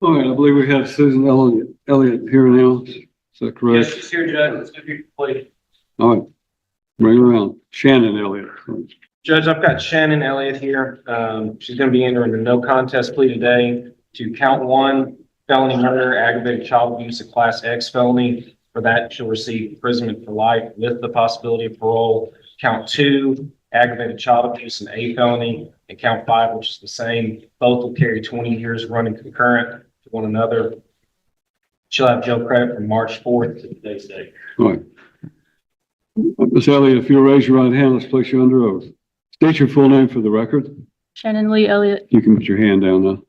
All right, I believe we have Susan Elliot here now. Is that correct? Yes, she's here, Judge. It's going to be complete. All right, bring her around. Shannon Elliot. Judge, I've got Shannon Elliot here. She's going to be entering a no contest plea today to count 1, felony murder, aggravated child abuse, a class X felony. For that, she'll receive imprisonment for life with the possibility of parole. Count 2, aggravated child abuse, an A felony, and count 5, which is the same. Both will carry 20 years running concurrent to one another. She'll have jail credit from March 4th to today's date. All right. Ms. Elliott, if you'll raise your right hand, let's place you under oath. State your full name for the record. Shannon Lee Elliott. You can put your hand down now.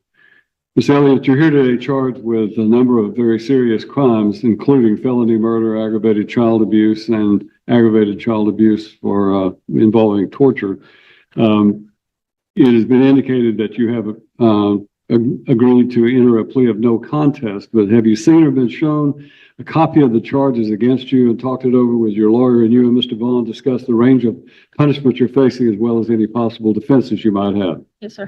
Ms. Elliott, you're here today charged with a number of very serious crimes, including felony murder, aggravated child abuse, and aggravated child abuse for involving torture. It has been indicated that you have agreed to enter a plea of no contest, but have you seen or been shown a copy of the charges against you and talked it over with your lawyer, and you and Mr. Vaughn discussed the range of punishment you're facing as well as any possible defenses you might have? Yes, sir.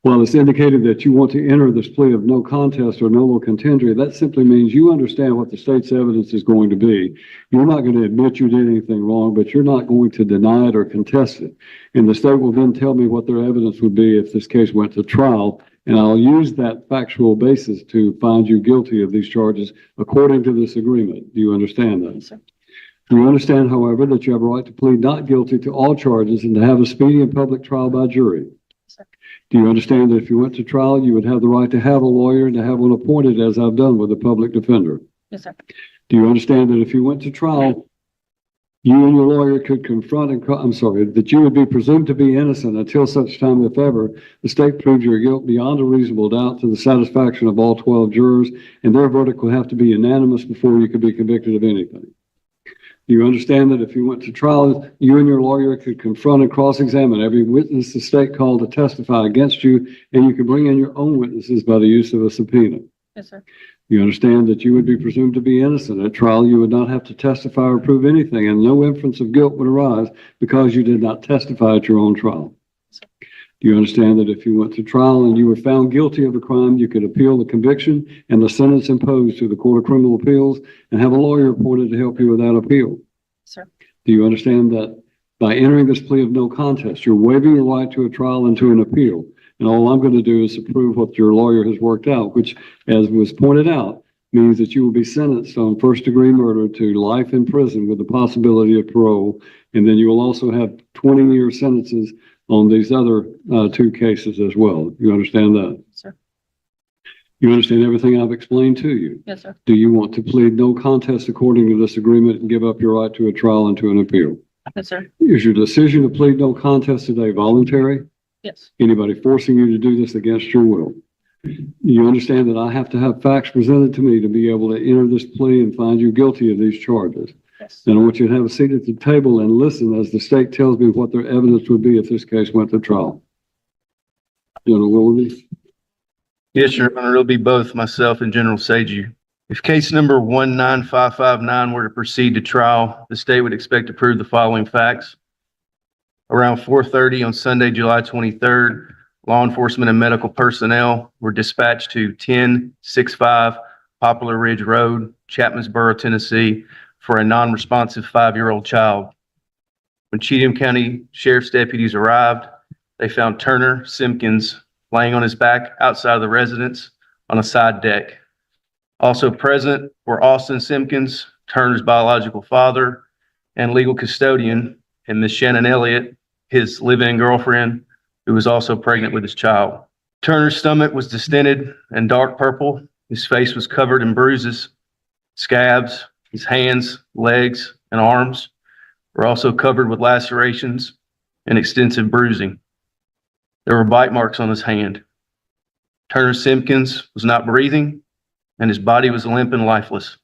Well, it's indicated that you want to enter this plea of no contest or nolo contendere. That simply means you understand what the state's evidence is going to be. You're not going to admit you did anything wrong, but you're not going to deny it or contest it. And the state will then tell me what their evidence would be if this case went to trial, and I'll use that factual basis to find you guilty of these charges according to this agreement. Do you understand that? Yes, sir. Do you understand, however, that you have a right to plead not guilty to all charges and to have a speedy and public trial by jury? Yes, sir. Do you understand that if you went to trial, you would have the right to have a lawyer and to have one appointed, as I've done with the public defender? Yes, sir. Do you understand that if you went to trial, you and your lawyer could confront that you would be presumed to be innocent until such time, if ever, the state proves your guilt beyond a reasonable doubt to the satisfaction of all 12 jurors, and their verdict will have to be unanimous before you could be convicted of anything? Do you understand that if you went to trial, you and your lawyer could confront and cross-examine every witness the state called to testify against you, and you could bring in your own witnesses by the use of a subpoena? Yes, sir. You understand that you would be presumed to be innocent. At trial, you would not have to testify or prove anything, and no inference of guilt would arise because you did not testify at your own trial. Yes, sir. Do you understand that if you went to trial and you were found guilty of a crime, you could appeal the conviction and the sentence imposed to the Court of Criminal Appeals and have a lawyer appointed to help you with that appeal? Yes, sir. Do you understand that by entering this plea of no contest, you're waiving your right to a trial and to an appeal? And all I'm going to do is approve what your lawyer has worked out, which, as was pointed out, means that you will be sentenced on first-degree murder to life in prison with the possibility of parole. And then you will also have 20-year sentences on these other 2 cases as well. You understand that? Yes, sir. You understand everything I've explained to you? Yes, sir. Do you want to plead no contest according to this agreement and give up your right to a trial and to an appeal? Yes, sir. Is your decision to plead no contest today voluntary? Yes. Anybody forcing you to do this against your will? You understand that I have to have facts presented to me to be able to enter this plea and find you guilty of these charges. Yes. And I want you to have a seat at the table and listen as the state tells me what their evidence would be if this case went to trial. General Willoughby? Yes, Your Honor, it'll be both myself and General Seju. If case number 19559 were to proceed to trial, the state would expect to prove the following facts. Around 4:30 on Sunday, July 23rd, law enforcement and medical personnel were dispatched to 1065 Poplar Ridge Road, Chapmansboro, Tennessee, for a non-responsive 5-year-old child. When Cheatham County Sheriff's deputies arrived, they found Turner Simpkins laying on his back outside of the residence on a side deck. Also present were Austin Simpkins, Turner's biological father and legal custodian, and Miss Shannon Elliot, his live-in girlfriend, who was also pregnant with his child. Turner's stomach was distended and dark purple. His face was covered in bruises, scabs. His hands, legs, and arms were also covered with lacerations and extensive bruising. There were bite marks on his hand. Turner Simpkins was not breathing, and his body was limp and lifeless.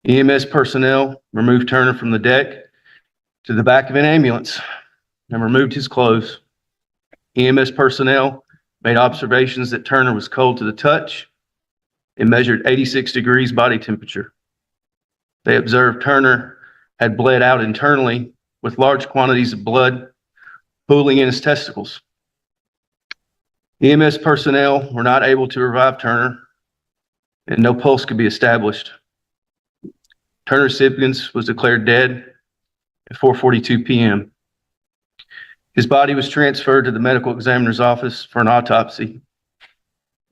EMS personnel removed Turner from the deck to the back of an ambulance and removed his clothes. EMS personnel made observations that Turner was cold to the touch and measured 86 degrees body temperature. They observed Turner had bled out internally with large quantities of blood pooling in his testicles. EMS personnel were not able to revive Turner, and no pulse could be established. Turner Simpkins was declared dead at 4:42 p.m. His body was transferred to the medical examiner's office for an autopsy.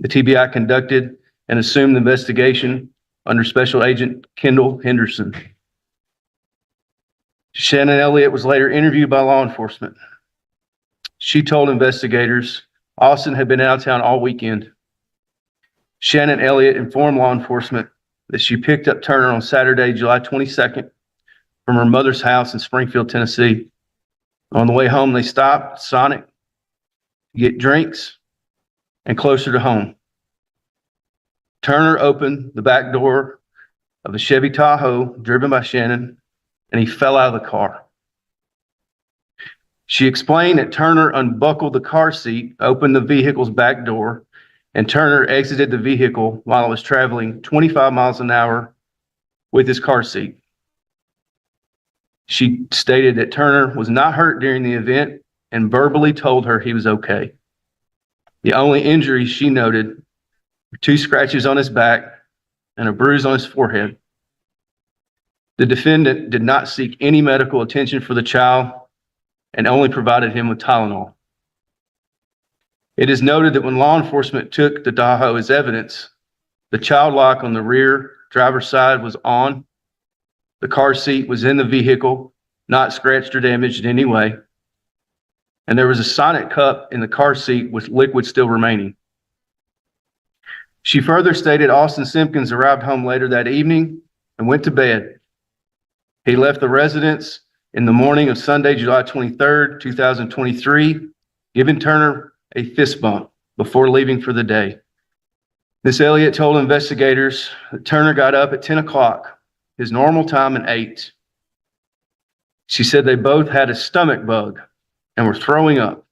The TBI conducted and assumed the investigation under Special Agent Kendall Henderson. Shannon Elliot was later interviewed by law enforcement. She told investigators Austin had been out of town all weekend. Shannon Elliot informed law enforcement that she picked up Turner on Saturday, July 22nd, from her mother's house in Springfield, Tennessee. On the way home, they stopped at Sonic to get drinks and closer to home. Turner opened the back door of a Chevy Tahoe driven by Shannon, and he fell out of the car. She explained that Turner unbuckled the car seat, opened the vehicle's back door, and Turner exited the vehicle while it was traveling 25 miles an hour with his car seat. She stated that Turner was not hurt during the event and verbally told her he was okay. The only injuries she noted were 2 scratches on his back and a bruise on his forehead. The defendant did not seek any medical attention for the child and only provided him with Tylenol. It is noted that when law enforcement took the Tahoe as evidence, the child lock on the rear driver's side was on. The car seat was in the vehicle, not scratched or damaged in any way. And there was a Sonic cup in the car seat with liquid still remaining. She further stated Austin Simpkins arrived home later that evening and went to bed. He left the residence in the morning of Sunday, July 23rd, 2023, giving Turner a fist bump before leaving for the day. Ms. Elliott told investigators that Turner got up at 10 o'clock, his normal time, and ate. She said they both had a stomach bug and were throwing up.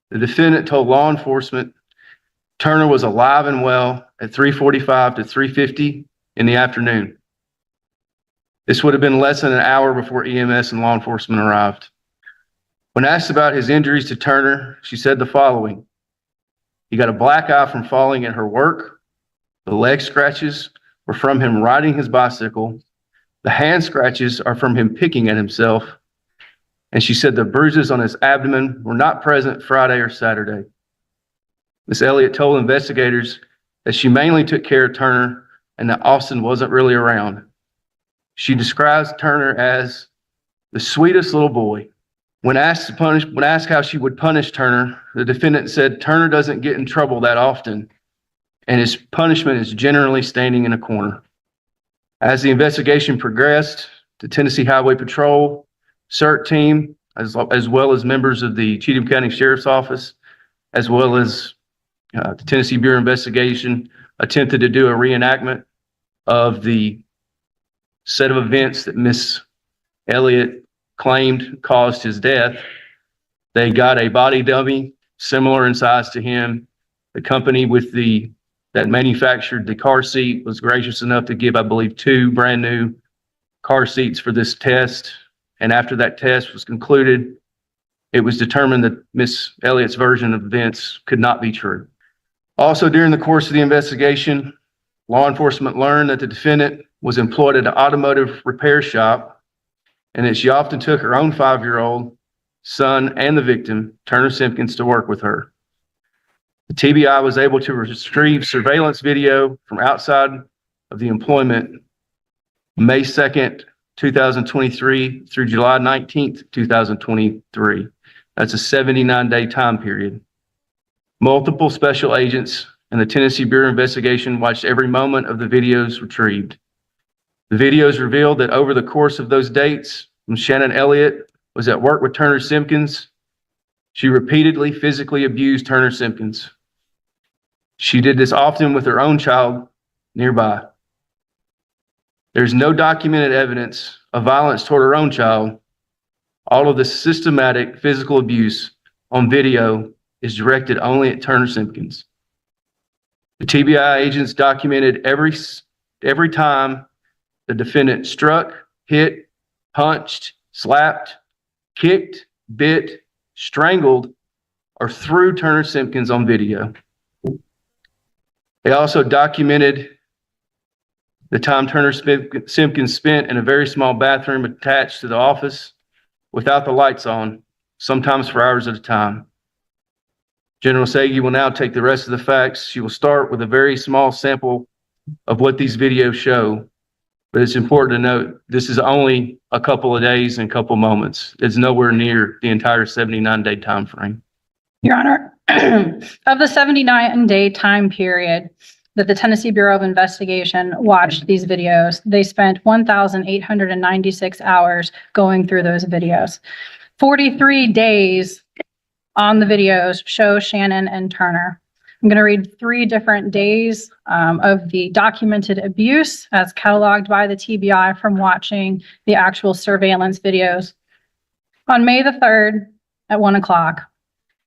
The defendant told law enforcement Turner was alive and well at 3:45 to 3:50 in the afternoon. This would have been less than an hour before EMS and law enforcement arrived. When asked about his injuries to Turner, she said the following: he got a black eye from falling at her work. The leg scratches were from him riding his bicycle. The hand scratches are from him picking at himself. And she said the bruises on his abdomen were not present Friday or Saturday. Ms. Elliott told investigators that she mainly took care of Turner and that Austin wasn't really around. She describes Turner as the sweetest little boy. When asked how she would punish Turner, the defendant said Turner doesn't get in trouble that often, and his punishment is generally standing in a corner. As the investigation progressed, the Tennessee Highway Patrol CERT team, as well as members of the Cheatham County Sheriff's Office, as well as the Tennessee Bureau of Investigation, attempted to do a reenactment of the set of events that Miss Elliott claimed caused his death. They got a body dummy similar in size to him. The company that manufactured the car seat was gracious enough to give, I believe, 2 brand new car seats for this test. And after that test was concluded, it was determined that Miss Elliott's version of events could not be true. Also, during the course of the investigation, law enforcement learned that the defendant was employed at an automotive repair shop and that she often took her own 5-year-old son and the victim, Turner Simpkins, to work with her. The TBI was able to retrieve surveillance video from outside of the employment May 2nd, 2023 through July 19th, 2023. That's a 79-day time period. Multiple special agents and the Tennessee Bureau of Investigation watched every moment of the videos retrieved. The videos revealed that over the course of those dates, when Shannon Elliot was at work with Turner Simpkins, she repeatedly physically abused Turner Simpkins. She did this often with her own child nearby. There's no documented evidence of violence toward her own child. All of the systematic physical abuse on video is directed only at Turner Simpkins. The TBI agents documented every time the defendant struck, hit, punched, slapped, kicked, bit, strangled, or threw Turner Simpkins on video. They also documented the time Turner Simpkins spent in a very small bathroom attached to the office without the lights on, sometimes for hours at a time. General Sagi will now take the rest of the facts. She will start with a very small sample of what these videos show, but it's important to note this is only a couple of days and a couple moments. It's nowhere near the entire 79-day time frame. Your Honor, of the 79-day time period that the Tennessee Bureau of Investigation watched these videos, they spent 1,896 hours going through those videos. 43 days on the videos show Shannon and Turner. I'm going to read 3 different days of the documented abuse as cataloged by the TBI from watching the actual surveillance videos. On May the 3rd at 1 o'clock,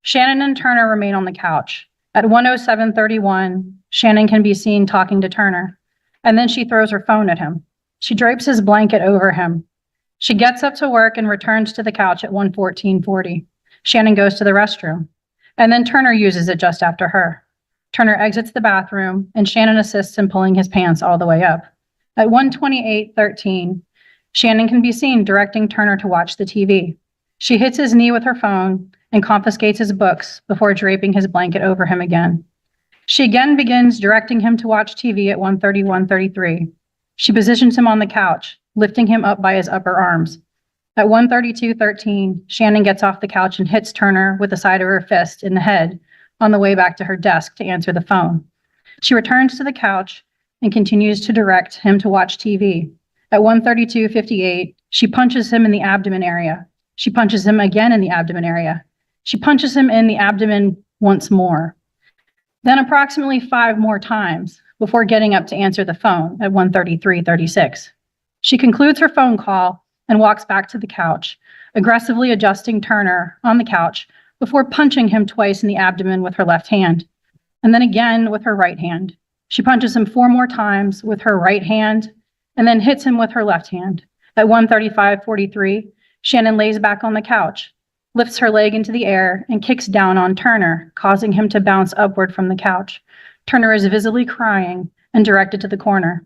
Shannon and Turner remain on the couch. At 1:07:31, Shannon can be seen talking to Turner, and then she throws her phone at him. She drapes his blanket over him. She gets up to work and returns to the couch at 1:14:40. Shannon goes to the restroom, and then Turner uses it just after her. Turner exits the bathroom, and Shannon assists in pulling his pants all the way up. At 1:28:13, Shannon can be seen directing Turner to watch the TV. She hits his knee with her phone and confiscates his books before draping his blanket over him again. She again begins directing him to watch TV at 1:31:33. She positions him on the couch, lifting him up by his upper arms. At 1:32:13, Shannon gets off the couch and hits Turner with the side of her fist in the head on the way back to her desk to answer the phone. She returns to the couch and continues to direct him to watch TV. At 1:32:58, she punches him in the abdomen area. She punches him again in the abdomen area. She punches him in the abdomen once more. Then approximately 5 more times before getting up to answer the phone at 1:33:36. She concludes her phone call and walks back to the couch, aggressively adjusting Turner on the couch before punching him twice in the abdomen with her left hand, and then again with her right hand. She punches him 4 more times with her right hand and then hits him with her left hand. At 1:35:43, Shannon lays back on the couch, lifts her leg into the air, and kicks down on Turner, causing him to bounce upward from the couch. Turner is visibly crying and directed to the corner.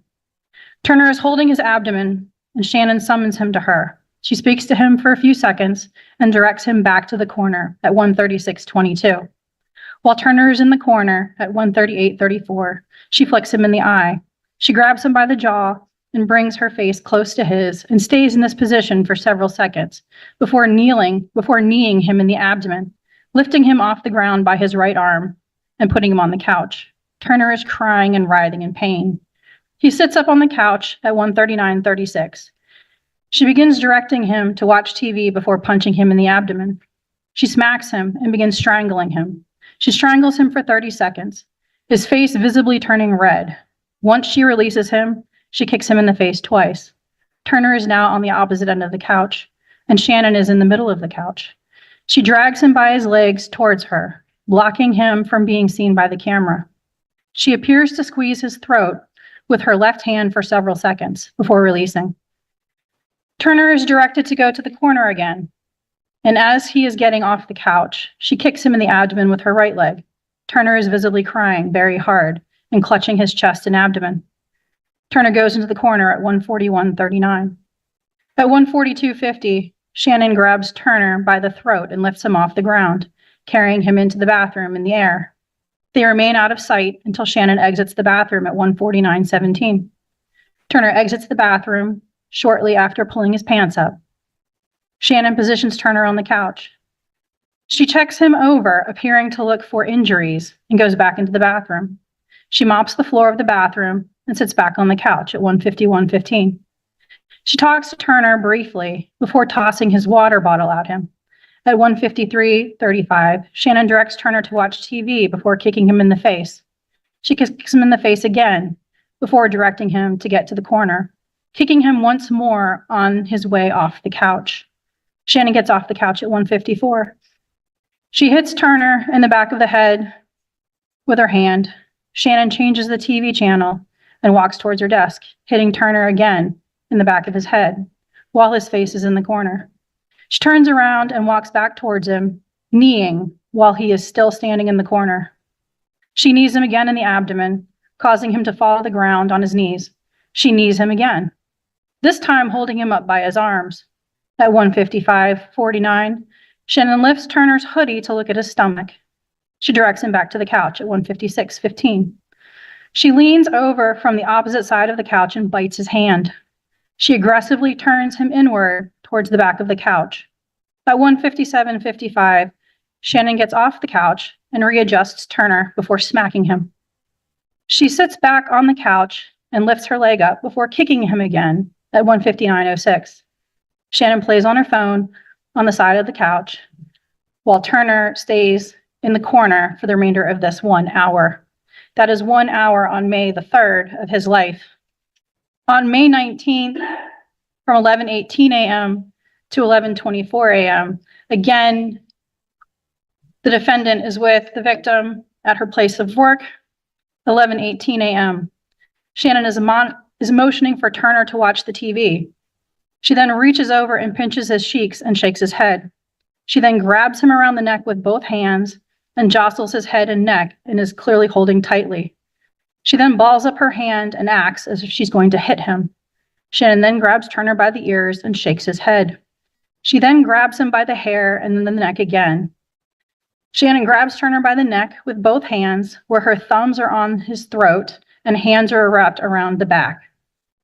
Turner is holding his abdomen, and Shannon summons him to her. She speaks to him for a few seconds and directs him back to the corner at 1:36:22. While Turner is in the corner at 1:38:34, she flicks him in the eye. She grabs him by the jaw and brings her face close to his and stays in this position for several seconds before kneeing him in the abdomen, lifting him off the ground by his right arm and putting him on the couch. Turner is crying and writhing in pain. He sits up on the couch at 1:39:36. She begins directing him to watch TV before punching him in the abdomen. She smacks him and begins strangling him. She strangles him for 30 seconds, his face visibly turning red. Once she releases him, she kicks him in the face twice. Turner is now on the opposite end of the couch, and Shannon is in the middle of the couch. She drags him by his legs towards her, blocking him from being seen by the camera. She appears to squeeze his throat with her left hand for several seconds before releasing. Turner is directed to go to the corner again, and as he is getting off the couch, she kicks him in the abdomen with her right leg. Turner is visibly crying very hard and clutching his chest and abdomen. Turner goes into the corner at 1:41:39. At 1:42:50, Shannon grabs Turner by the throat and lifts him off the ground, carrying him into the bathroom in the air. They remain out of sight until Shannon exits the bathroom at 1:49:17. Turner exits the bathroom shortly after pulling his pants up. Shannon positions Turner on the couch. She checks him over, appearing to look for injuries, and goes back into the bathroom. She mops the floor of the bathroom and sits back on the couch at 1:51:15. She talks to Turner briefly before tossing his water bottle at him. At 1:53:35, Shannon directs Turner to watch TV before kicking him in the face. She kicks him in the face again before directing him to get to the corner, kicking him once more on his way off the couch. Shannon gets off the couch at 1:54. She hits Turner in the back of the head with her hand. Shannon changes the TV channel and walks towards her desk, hitting Turner again in the back of his head while his face is in the corner. She turns around and walks back towards him, kneeing while he is still standing in the corner. She knees him again in the abdomen causing him to fall to the ground on his knees. She knees him again, this time holding him up by his arms. At 1:55:49, Shannon lifts Turner's hoodie to look at his stomach. She directs him back to the couch at 1:56:15. She leans over from the opposite side of the couch and bites his hand. She aggressively turns him inward towards the back of the couch. At 1:57:55, Shannon gets off the couch and readjusts Turner before smacking him. She sits back on the couch and lifts her leg up before kicking him again at 1:59:06. Shannon plays on her phone on the side of the couch while Turner stays in the corner for the remainder of this 1 hour. That is 1 hour on May the 3rd of his life. On May 19th, from 11:18 a.m. to 11:24 a.m., again, the defendant is with the victim at her place of work, 11:18 a.m. Shannon is motioning for Turner to watch the TV. She then reaches over and pinches his cheeks and shakes his head. She then grabs him around the neck with both hands and jostles his head and neck and is clearly holding tightly. She then balls up her hand and acts as if she's going to hit him. Shannon then grabs Turner by the ears and shakes his head. She then grabs him by the hair and then the neck again. Shannon grabs Turner by the neck with both hands, where her thumbs are on his throat and hands are wrapped around the back.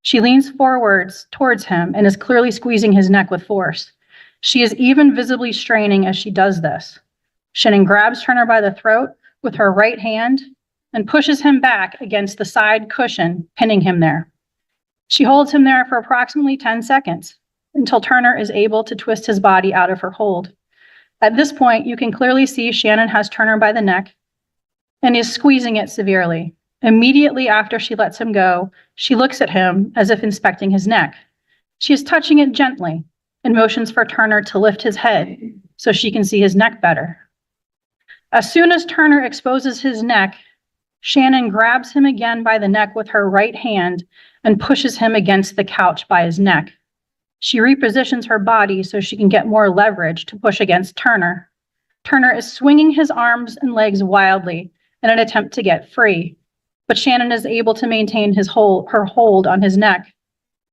She leans forwards towards him and is clearly squeezing his neck with force. She is even visibly straining as she does this. Shannon grabs Turner by the throat with her right hand and pushes him back against the side cushion, pinning him there. She holds him there for approximately 10 seconds until Turner is able to twist his body out of her hold. At this point, you can clearly see Shannon has Turner by the neck and is squeezing it severely. Immediately after she lets him go, she looks at him as if inspecting his neck. She is touching it gently and motions for Turner to lift his head so she can see his neck better. As soon as Turner exposes his neck, Shannon grabs him again by the neck with her right hand and pushes him against the couch by his neck. She repositions her body so she can get more leverage to push against Turner. Turner is swinging his arms and legs wildly in an attempt to get free, but Shannon is able to maintain her hold on his neck.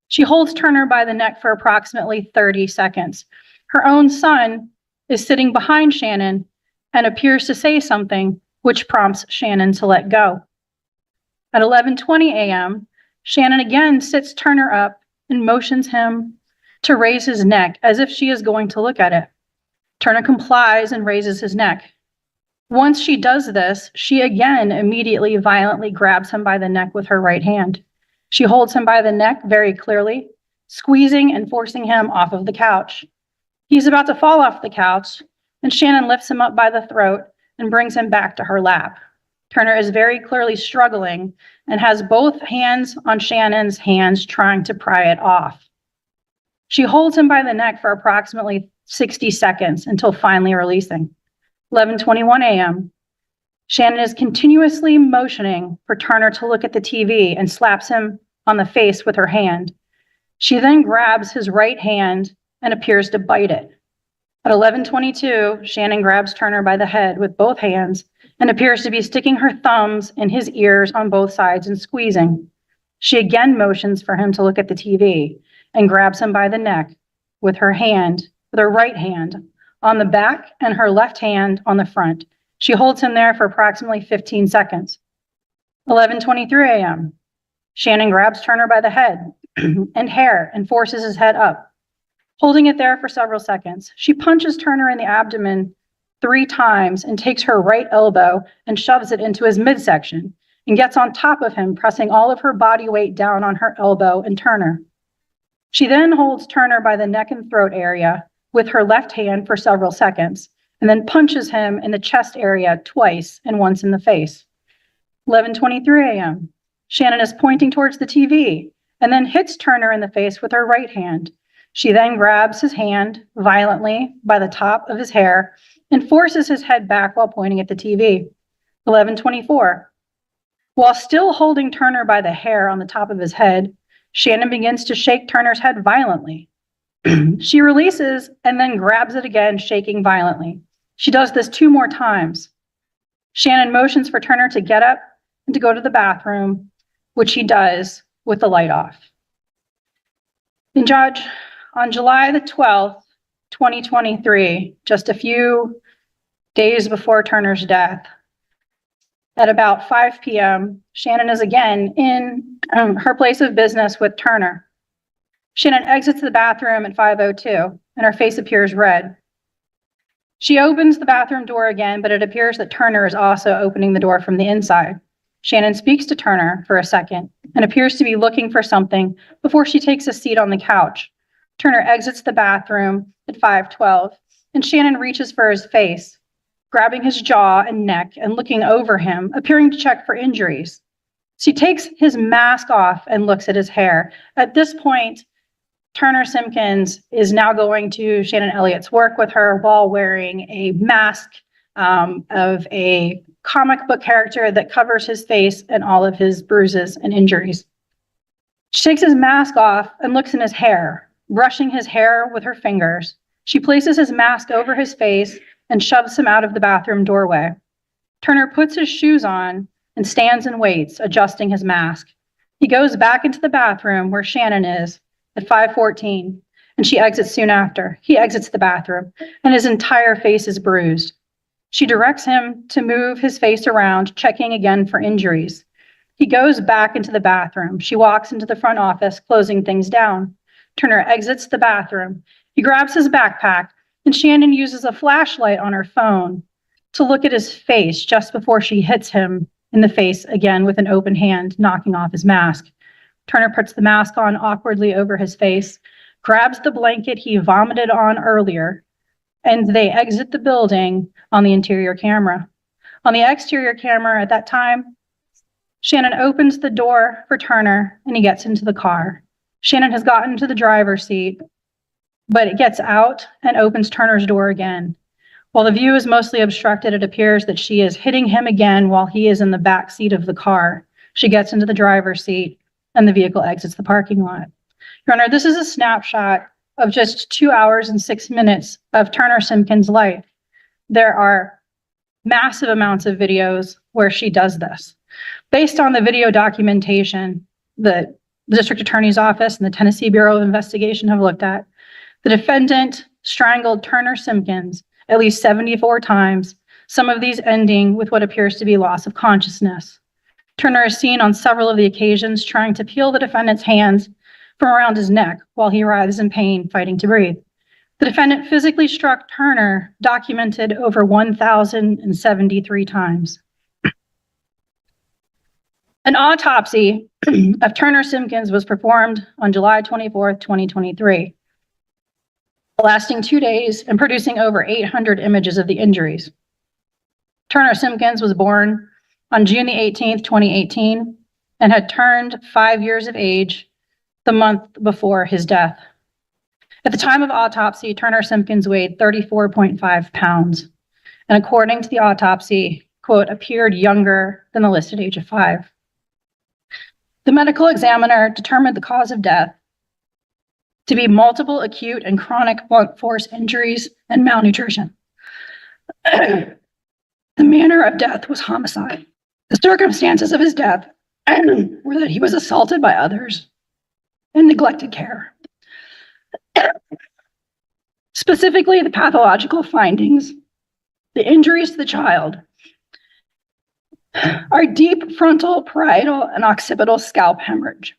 She holds Turner by the neck for approximately 30 seconds. Her own son is sitting behind Shannon and appears to say something, which prompts Shannon to let go. At 11:20 a.m., Shannon again sits Turner up and motions him to raise his neck as if she is going to look at it. Turner complies and raises his neck. Once she does this, she again immediately violently grabs him by the neck with her right hand. She holds him by the neck very clearly, squeezing and forcing him off of the couch. He's about to fall off the couch, and Shannon lifts him up by the throat and brings him back to her lap. Turner is very clearly struggling and has both hands on Shannon's hands trying to pry it off. She holds him by the neck for approximately 60 seconds until finally releasing. 11:21 a.m. Shannon is continuously motioning for Turner to look at the TV and slaps him on the face with her hand. She then grabs his right hand and appears to bite it. At 11:22, Shannon grabs Turner by the head with both hands and appears to be sticking her thumbs in his ears on both sides and squeezing. She again motions for him to look at the TV and grabs him by the neck with her right hand on the back and her left hand on the front. She holds him there for approximately 15 seconds. 11:23 a.m. Shannon grabs Turner by the head and hair and forces his head up, holding it there for several seconds. She punches Turner in the abdomen 3 times and takes her right elbow and shoves it into his midsection and gets on top of him, pressing all of her body weight down on her elbow and Turner. She then holds Turner by the neck and throat area with her left hand for several seconds and then punches him in the chest area twice and once in the face. 11:23 a.m. Shannon is pointing towards the TV and then hits Turner in the face with her right hand. She then grabs his hand violently by the top of his hair and forces his head back while pointing at the TV. 11:24. While still holding Turner by the hair on the top of his head, Shannon begins to shake Turner's head violently. She releases and then grabs it again, shaking violently. She does this 2 more times. Shannon motions for Turner to get up and to go to the bathroom, which he does with the light off. And Judge, on July the 12th, 2023, just a few days before Turner's death, at about 5 p.m., Shannon is again in her place of business with Turner. Shannon exits the bathroom at 5:02, and her face appears red. She opens the bathroom door again, but it appears that Turner is also opening the door from the inside. Shannon speaks to Turner for a second and appears to be looking for something before she takes a seat on the couch. Turner exits the bathroom at 5:12, and Shannon reaches for his face, grabbing his jaw and neck and looking over him, appearing to check for injuries. She takes his mask off and looks at his hair. At this point, Turner Simpkins is now going to Shannon Elliott's work with her while wearing a mask of a comic book character that covers his face and all of his bruises and injuries. She takes his mask off and looks in his hair, brushing his hair with her fingers. She places his mask over his face and shoves him out of the bathroom doorway. Turner puts his shoes on and stands and waits, adjusting his mask. He goes back into the bathroom where Shannon is at 5:14, and she exits soon after. He exits the bathroom, and his entire face is bruised. She directs him to move his face around, checking again for injuries. He goes back into the bathroom. She walks into the front office, closing things down. Turner exits the bathroom. He grabs his backpack, and Shannon uses a flashlight on her phone to look at his face just before she hits him in the face again with an open hand, knocking off his mask. Turner puts the mask on awkwardly over his face, grabs the blanket he vomited on earlier, and they exit the building on the interior camera. On the exterior camera at that time, Shannon opens the door for Turner and he gets into the car. Shannon has gotten to the driver's seat, but it gets out and opens Turner's door again. While the view is mostly obstructed, it appears that she is hitting him again while he is in the back seat of the car. She gets into the driver's seat and the vehicle exits the parking lot. Your Honor, this is a snapshot of just 2 hours and 6 minutes of Turner Simpkins' life. There are massive amounts of videos where she does this. Based on the video documentation the District Attorney's Office and the Tennessee Bureau of Investigation have looked at, the defendant strangled Turner Simpkins at least 74 times, some of these ending with what appears to be loss of consciousness. Turner is seen on several of the occasions trying to peel the defendant's hands from around his neck while he writhes in pain, fighting to breathe. The defendant physically struck Turner, documented over 1,073 times. An autopsy of Turner Simpkins was performed on July 24th, 2023, lasting 2 days and producing over 800 images of the injuries. Turner Simpkins was born on June the 18th, 2018, and had turned 5 years of age the month before his death. At the time of autopsy, Turner Simpkins weighed 34.5 pounds, and according to the autopsy, quote, appeared younger than the listed age of 5. The medical examiner determined the cause of death to be multiple acute and chronic blunt force injuries and malnutrition. The manner of death was homicide. The circumstances of his death were that he was assaulted by others and neglected care. Specifically, the pathological findings, the injuries to the child, are deep frontal, parietal, and occipital scalp hemorrhage,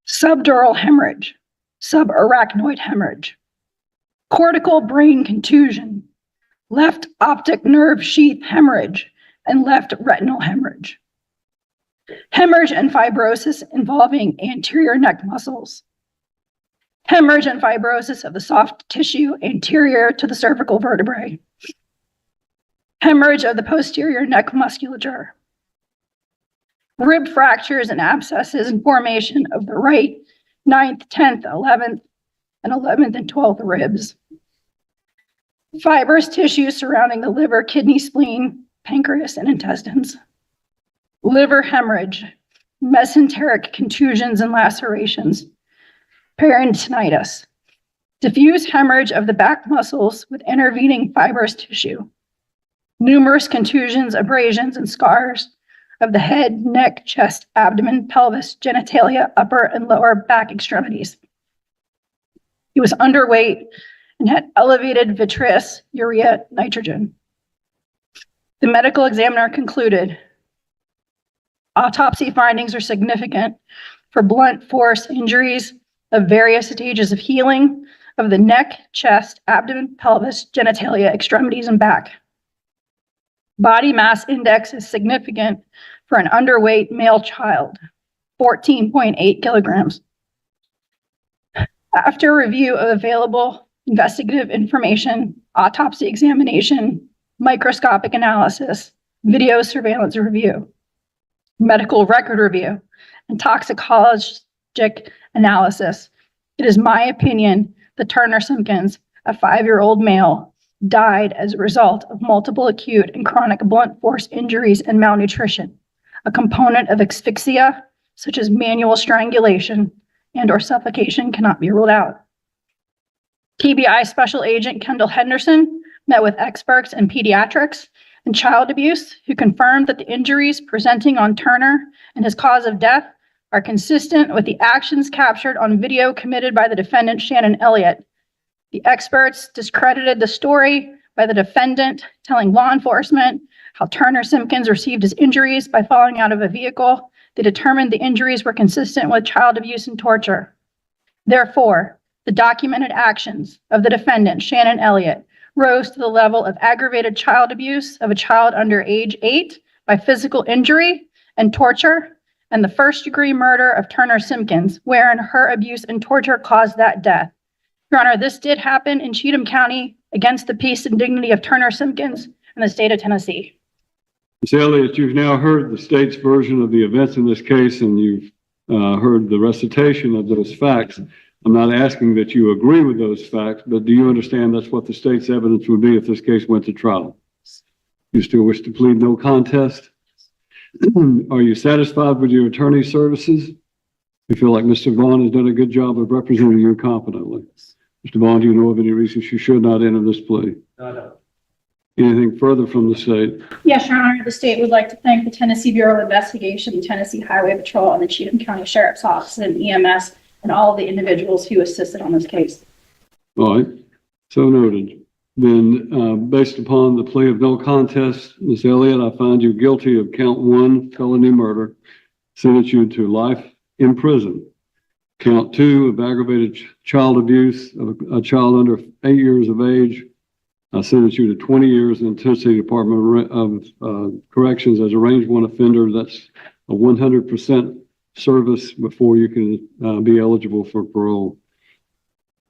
subdural hemorrhage, subarachnoid hemorrhage, cortical brain contusion, left optic nerve sheath hemorrhage, and left retinal hemorrhage. Hemorrhage and fibrosis involving anterior neck muscles. Hemorrhage and fibrosis of the soft tissue anterior to the cervical vertebrae. Hemorrhage of the posterior neck musculature. Rib fractures and abscesses and formation of the right 9th, 10th, 11th, and 11th and 12th ribs. Fibrous tissue surrounding the liver, kidney, spleen, pancreas, and intestines. Liver hemorrhage, mesenteric contusions and lacerations, peritonitis, diffuse hemorrhage of the back muscles with intervening fibrous tissue, numerous contusions, abrasions, and scars of the head, neck, chest, abdomen, pelvis, genitalia, upper and lower back extremities. He was underweight and had elevated vitreous urea nitrogen. The medical examiner concluded autopsy findings are significant for blunt force injuries of various stages of healing of the neck, chest, abdomen, pelvis, genitalia, extremities, and back. Body mass index is significant for an underweight male child, 14.8 kilograms. After review of available investigative information, autopsy examination, microscopic analysis, video surveillance review, medical record review, and toxicologic analysis, it is my opinion that Turner Simpkins, a 5-year-old male, died as a result of multiple acute and chronic blunt force injuries and malnutrition, a component of asphyxia, such as manual strangulation and/or suffocation, cannot be ruled out. TBI Special Agent Kendall Henderson met with experts in pediatrics and child abuse who confirmed that the injuries presenting on Turner and his cause of death are consistent with the actions captured on video committed by the defendant, Shannon Elliot. The experts discredited the story by the defendant telling law enforcement how Turner Simpkins received his injuries by falling out of a vehicle. They determined the injuries were consistent with child abuse and torture. Therefore, the documented actions of the defendant, Shannon Elliot, rose to the level of aggravated child abuse of a child under age 8 by physical injury and torture, and the first-degree murder of Turner Simpkins, wherein her abuse and torture caused that death. Your Honor, this did happen in Cheatham County against the peace and dignity of Turner Simpkins in the state of Tennessee. Ms. Elliott, you've now heard the state's version of the events in this case, and you've heard the recitation of those facts. I'm not asking that you agree with those facts, but do you understand that's what the state's evidence would be if this case went to trial? You still wish to plead no contest? Are you satisfied with your attorney's services? You feel like Mr. Vaughn has done a good job of representing you competently? Mr. Vaughn, do you know of any reasons you should not enter this plea? No. Anything further from the state? Yes, Your Honor, the state would like to thank the Tennessee Bureau of Investigation, the Tennessee Highway Patrol, and the Cheatham County Sheriff's Office and EMS, and all of the individuals who assisted on this case. All right, so noted. Then, based upon the plea of no contest, Ms. Elliott, I find you guilty of count 1, felony murder, sentence you to life in prison. Count 2 of aggravated child abuse of a child under 8 years of age, I sentence you to 20 years in Tennessee Department of Corrections as a range 1 offender. That's a 100% service before you can be eligible for parole.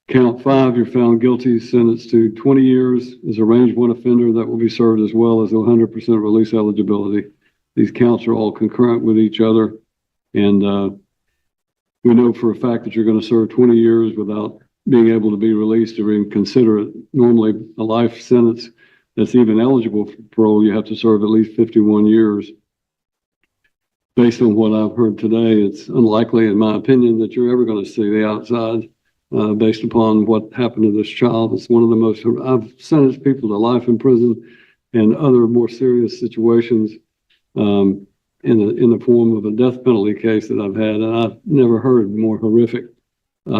Count 5, you're found guilty, sentenced to 20 years as a range 1 offender that will be served as well as 100% release eligibility. These counts are all concurrent with each other, and we know for a fact that you're going to serve 20 years without being able to be released or even consider it normally a life sentence that's even eligible for parole. You have to serve at least 51 years. Based on what I've heard today, it's unlikely, in my opinion, that you're ever going to see the outside. Based upon what happened to this child. It's one of the most, I've sentenced people to life in prison and other more serious situations in the form of a death penalty case that I've had, and I've never heard more horrific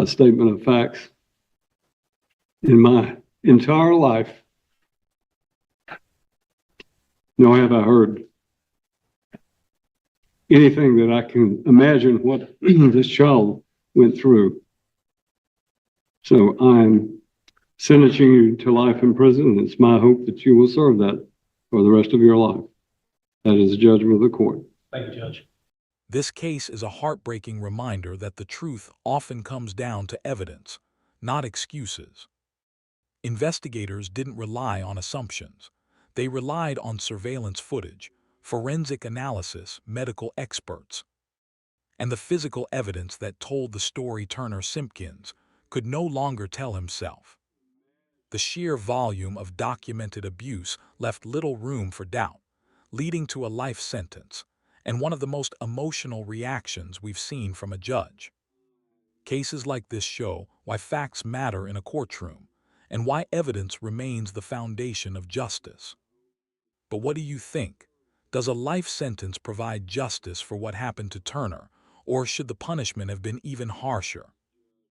statement of facts in my entire life. Nor have I heard anything that I can imagine what this child went through. So I'm sentencing you to life in prison, and it's my hope that you will serve that for the rest of your life. That is the judgment of the court. Thank you, Judge. This case is a heartbreaking reminder that the truth often comes down to evidence, not excuses. Investigators didn't rely on assumptions. They relied on surveillance footage, forensic analysis, medical experts, and the physical evidence that told the story Turner Simpkins could no longer tell himself. The sheer volume of documented abuse left little room for doubt, leading to a life sentence, and one of the most emotional reactions we've seen from a judge. Cases like this show why facts matter in a courtroom, and why evidence remains the foundation of justice. But what do you think? Does a life sentence provide justice for what happened to Turner, or should the punishment have been even harsher?